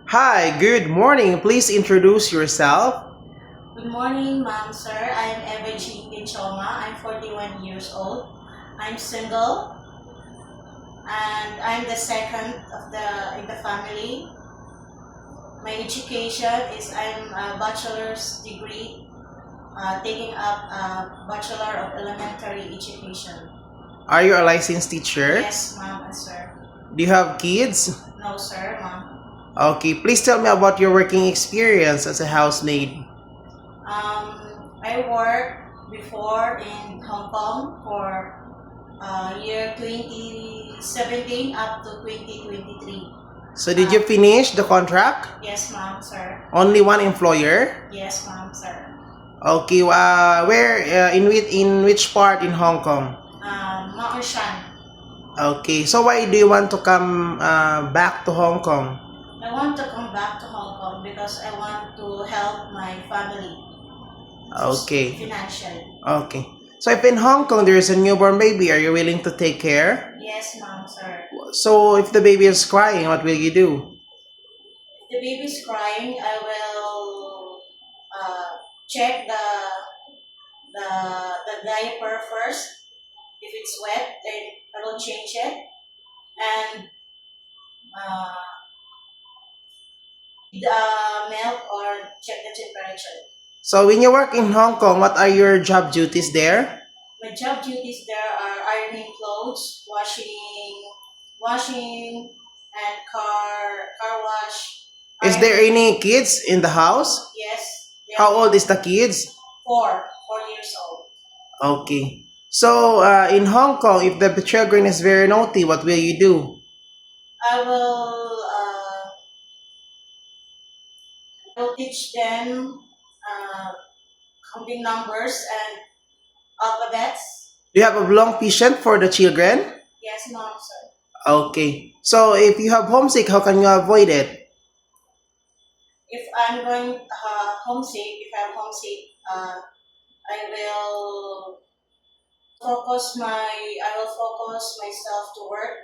Hi, good morning. Please introduce yourself. Good morning, ma'am, sir. I'm Eva Jean Ginchoma. I'm 41 years old. I'm single, and I'm the second of the in the family. My education is I'm a bachelor's degree, taking up a bachelor of elementary education. Are you a licensed teacher? Yes, ma'am and sir. Do you have kids? No, sir, ma'am. Okay, please tell me about your working experience as a housemaid. I worked before in Hong Kong for year 2017 up to 2023. So, did you finish the contract? Yes, ma'am, sir. Only one employer? Yes, ma'am, sir. Okay, where in which part in Hong Kong? Mount Shan. Okay, so why do you want to come back to Hong Kong? I want to come back to Hong Kong because I want to help my family Okay, financially. okay. So, if in Hong Kong there is a newborn baby, are you willing to take care? Yes, ma'am, sir. So, if the baby is crying, what will you do? If the baby's crying, I will check the the diaper first. If it's wet, then I will change it and uh, the milk or check the temperature. So, when you work in Hong Kong, what are your job duties there? My job duties there are ironing clothes, washing, and car wash. Is there Ironing. any kids in the house? Yes, they How are old is the kids? 4 years old. Okay. So, in Hong Kong, if the children is very naughty, what will you do? I will teach them counting numbers and alphabets. Do you have a long patient for the children? Yes, ma'am, sir. Okay. So, if you have homesick, how can you avoid it? If I'm going homesick, if I'm homesick, I will I will focus myself to work,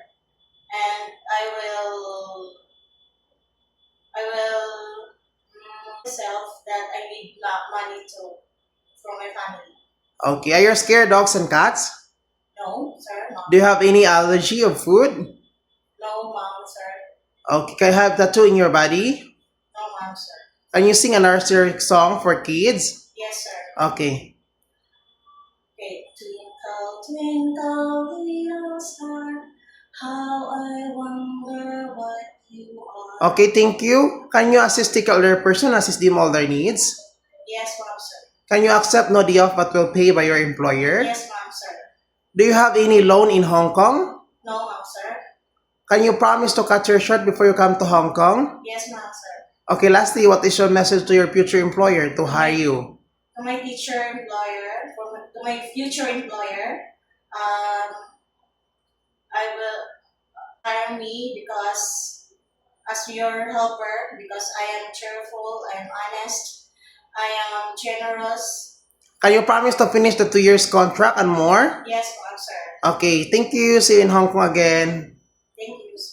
and I will myself that I need money to from my family. Okay. Are you scared dogs and cats? No, sir, no. Do you have any allergy of food? No, ma'am, sir. Okay. Can you have tattoo in your body? No, ma'am, sir. Can you sing a nursery song for kids? Yes, sir. Okay. Okay. Twinkle, twinkle, little star, how I wonder what you are. Okay, thank you. Can you assist the elder person, assist them all their needs? Yes, ma'am, sir. Can you accept no day off but will pay by your employer? Yes, ma'am, sir. Do you have any loan in Hong Kong? No, ma'am, sir. Can you promise to cut your short before you come to Hong Kong? Yes, ma'am, sir. Okay, lastly, what is your message to your future employer to hire you? To my to my future employer, um, I will hire me because as your helper, because I am cheerful, I am honest, I am generous. Can you promise to finish the 2 years contract and more? Yes, ma'am, sir. Okay, thank you. See you in Hong Kong again. Thank you, sir.